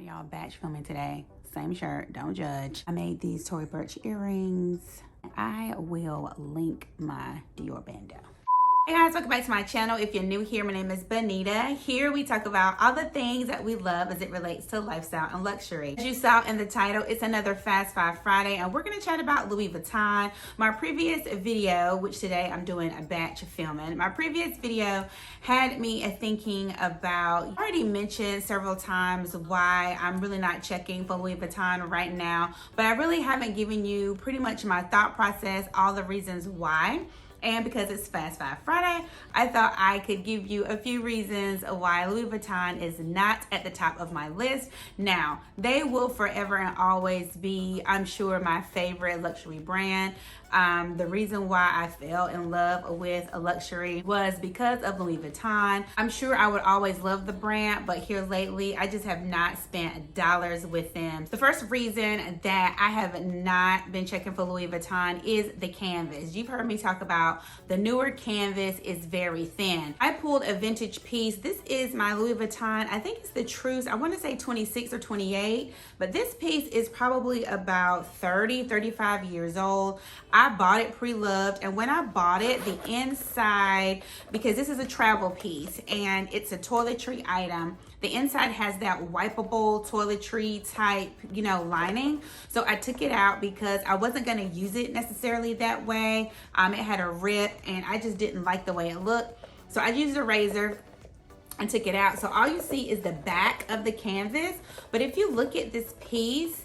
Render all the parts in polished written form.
Alright y'all, batch filming today. Same shirt, don't judge. I made these Tory Burch earrings. I will link my Dior bando. Hey guys, welcome back to my channel. If you're new here, my name is Bonita. Here we talk about all the things that we love as it relates to lifestyle and luxury. As you saw in the title, it's another Fast Five Friday, and we're gonna chat about Louis Vuitton. My previous video, which today I'm doing a batch filming, my previous video had me thinking about, I already mentioned several times why I'm really not checking for Louis Vuitton right now, but I really haven't given you pretty much my thought process, all the reasons why. And because it's Fast Five Friday, I thought I could give you a few reasons why Louis Vuitton is not at the top of my list. Now, they will forever and always be, I'm sure, my favorite luxury brand. The reason why I fell in love with a luxury was because of Louis Vuitton. I'm sure I would always love the brand, but here lately, I just have not spent dollars with them. The first reason that I have not been checking for Louis Vuitton is the canvas. You've heard me talk about the newer canvas is very thin. I pulled a vintage piece. This is my Louis Vuitton. I think it's the Truce. I want to say 26 or 28, but this piece is probably about 30, 35 years old. I bought it pre-loved, and when I bought it, the inside, because this is a travel piece and it's a toiletry item, the inside has that wipeable toiletry type, lining. So I took it out because I wasn't gonna use it necessarily that way. It had a rip and I just didn't like the way it looked. So I used a razor and took it out. So all you see is the back of the canvas. But if you look at this piece,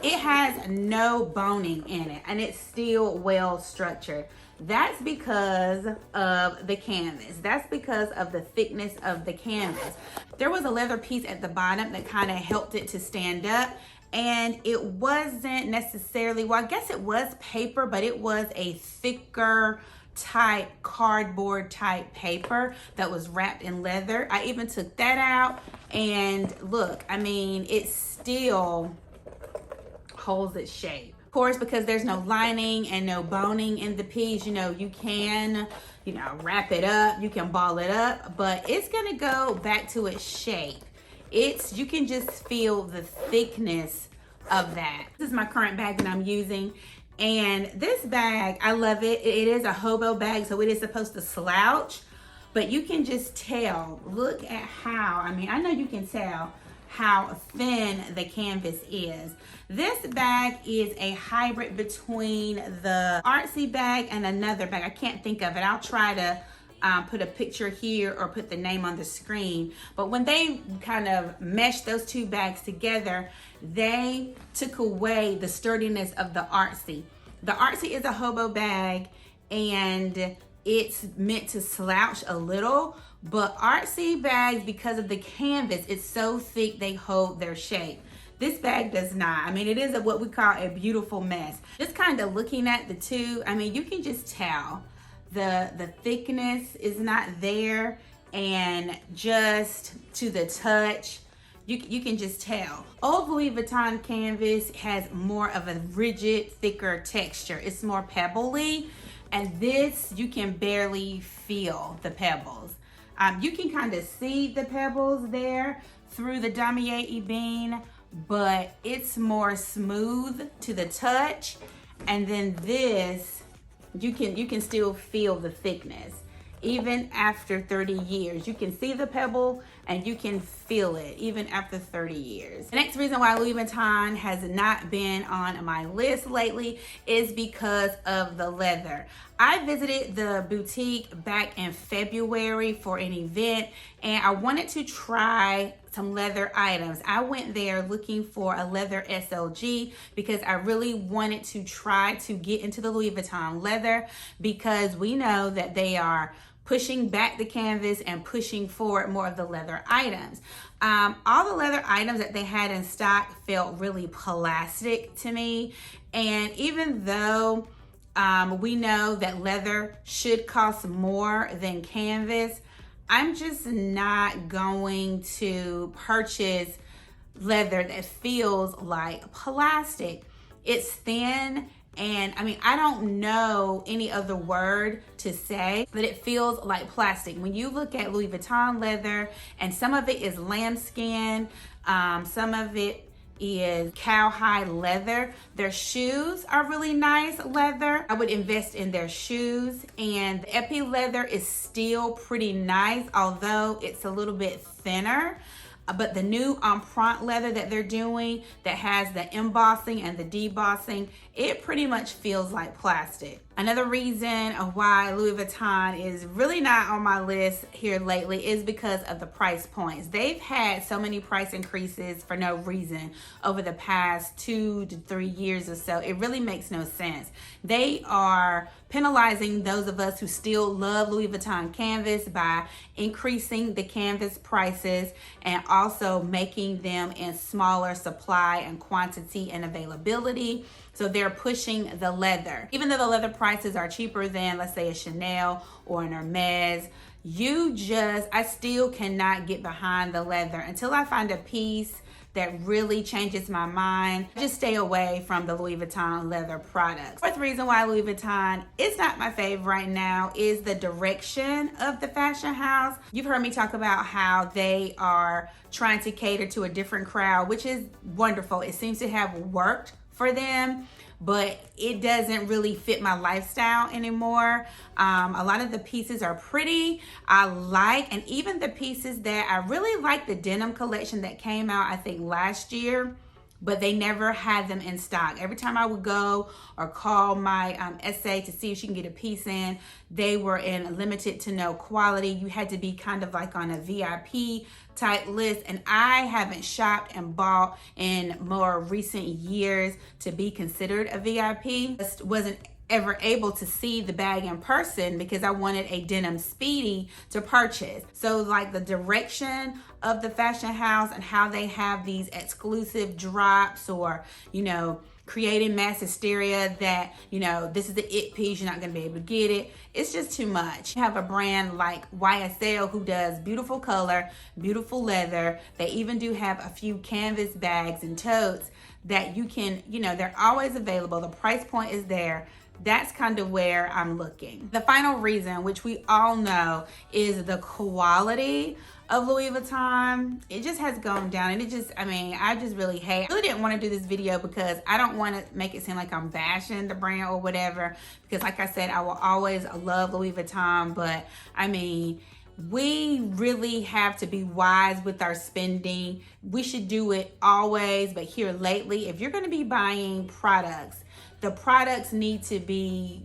it has no boning in it and it's still well structured. That's because of the canvas. That's because of the thickness of the canvas. There was a leather piece at the bottom that kind of helped it to stand up, and it wasn't necessarily, well, I guess it was paper, but it was a thicker type cardboard type paper that was wrapped in leather. I even took that out, and look, I mean, it still holds its shape. Of course, because there's no lining and no boning in the piece, you can, wrap it up, you can ball it up, but it's gonna go back to its shape. You can just feel the thickness of that. This is my current bag that I'm using, and this bag, I love it. It is a hobo bag, so it is supposed to slouch, but you can just tell, look at how, I know you can tell how thin the canvas is. This bag is a hybrid between the artsy bag and another bag. I can't think of it. I'll try to put a picture here or put the name on the screen. But when they kind of meshed those two bags together, they took away the sturdiness of the artsy. The artsy is a hobo bag and it's meant to slouch a little, but artsy bags, because of the canvas, it's so thick they hold their shape. This bag does not. It is what we call a beautiful mess. Just kind of looking at the two, you can just tell the thickness is not there, and just to the touch, you can just tell. Old Louis Vuitton canvas has more of a rigid, thicker texture. It's more pebbly, and this, you can barely feel the pebbles. You can kind of see the pebbles there through the damier ebene, but it's more smooth to the touch. And then this, you can still feel the thickness. Even after 30 years, you can see the pebble and you can feel it even after 30 years. The next reason why Louis Vuitton has not been on my list lately is because of the leather. I visited the boutique back in February for an event, and I wanted to try some leather items. I went there looking for a leather SLG because I really wanted to try to get into the Louis Vuitton leather, because we know that they are pushing back the canvas and pushing forward more of the leather items. All the leather items that they had in stock felt really plastic to me. And even though we know that leather should cost more than canvas, I'm just not going to purchase leather that feels like plastic. It's thin And I mean, I don't know any other word to say, but it feels like plastic. When you look at Louis Vuitton leather, and some of it is lambskin, some of it is cowhide leather. Their shoes are really nice leather. I would invest in their shoes. And the epi leather is still pretty nice, although it's a little bit thinner. But the new empreinte leather that they're doing that has the embossing and the debossing, it pretty much feels like plastic. Another reason of why Louis Vuitton is really not on my list here lately is because of the price points. They've had so many price increases for no reason over the past 2 to 3 years or so. It really makes no sense. They are penalizing those of us who still love Louis Vuitton canvas by increasing the canvas prices and also making them in smaller supply and quantity and availability. So they're pushing the leather. Even though the leather prices are cheaper than, let's say, a Chanel or an Hermes, I still cannot get behind the leather. Until I find a piece that really changes my mind, just stay away from the Louis Vuitton leather products. Fourth reason why Louis Vuitton is not my fave right now is the direction of the fashion house. You've heard me talk about how they are trying to cater to a different crowd, which is wonderful. It seems to have worked for them, but it doesn't really fit my lifestyle anymore. A lot of the pieces are pretty, and even the pieces that I really like, the denim collection that came out, I think last year, but they never had them in stock. Every time I would go or call my SA to see if she can get a piece in, they were in limited to no quality. You had to be kind of like on a VIP type list, and I haven't shopped and bought in more recent years to be considered a VIP. Just wasn't ever able to see the bag in person because I wanted a denim speedy to purchase. So like the direction of the fashion house and how they have these exclusive drops, or creating mass hysteria that this is the it piece, you're not going to be able to get it. It's just too much. You have a brand like YSL who does beautiful color, beautiful leather. They even do have a few canvas bags and totes that you can, they're always available. The price point is there. That's kind of where I'm looking. The final reason, which we all know, is the quality of Louis Vuitton. It just has gone down, and I just really hate. I really didn't want to do this video because I don't want to make it seem like I'm bashing the brand or whatever, because like I said, I will always love Louis Vuitton, but we really have to be wise with our spending. We should do it always, but here lately, if you're going to be buying products, the products need to be,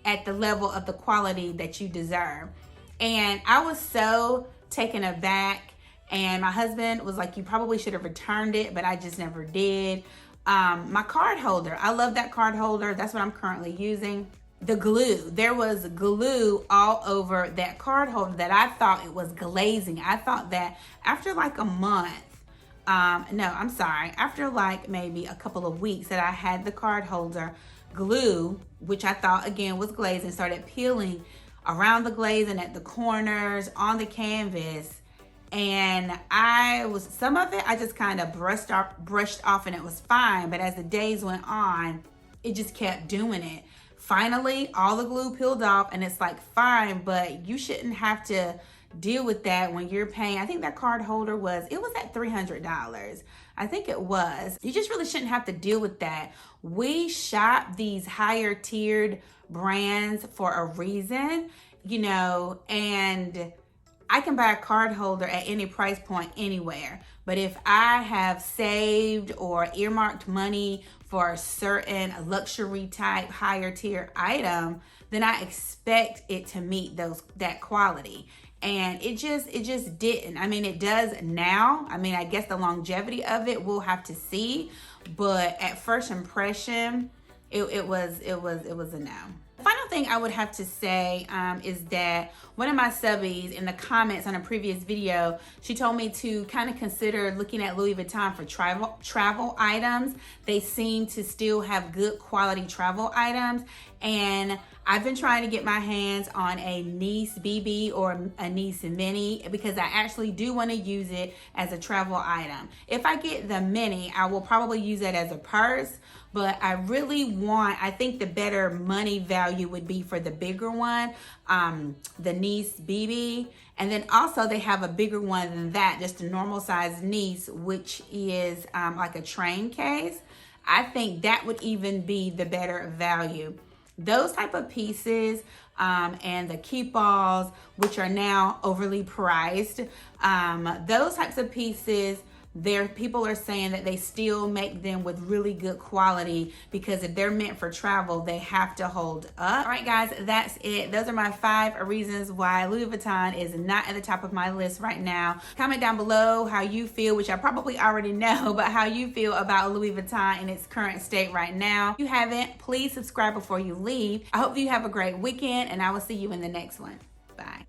at the level of the quality that you deserve. And I was so taken aback, and my husband was like, you probably should have returned it, but I just never did. My card holder, I love that card holder. That's what I'm currently using. The glue, there was glue all over that card holder that I thought it was glazing. I thought that after like a month, after like maybe a couple of weeks that I had the card holder, glue, which I thought again was glazing, started peeling around the glaze and at the corners on the canvas. And some of it I just kind of brushed off and it was fine. But as the days went on, it just kept doing it. Finally, all the glue peeled off and it's like fine, but you shouldn't have to deal with that when you're paying. I think that card holder was at $300. I think it was. You just really shouldn't have to deal with that. We shop these higher tiered brands for a reason, and I can buy a card holder at any price point anywhere. But if I have saved or earmarked money for a certain luxury type higher tier item, then I expect it to meet that quality. And it just didn't. It does now. I guess the longevity of it we'll have to see, but at first impression, it was a no. The final thing I would have to say is that one of my subbies in the comments on a previous video, she told me to kind of consider looking at Louis Vuitton for travel items. They seem to still have good quality travel items. And I've been trying to get my hands on a Nice BB or a Nice Mini because I actually do want to use it as a travel item. If I get the Mini, I will probably use it as a purse, but I think the better money value would be for the bigger one, the Nice BB. And then also they have a bigger one than that, just a normal size Nice, which is like a train case. I think that would even be the better value. Those type of pieces and the keep-alls, which are now overly priced, those types of pieces, people are saying that they still make them with really good quality because if they're meant for travel, they have to hold up. All right, guys, that's it. Those are my 5 reasons why Louis Vuitton is not at the top of my list right now. Comment down below how you feel, which I probably already know, but how you feel about Louis Vuitton in its current state right now. If you haven't, please subscribe before you leave. I hope you have a great weekend, and I will see you in the next one. Bye.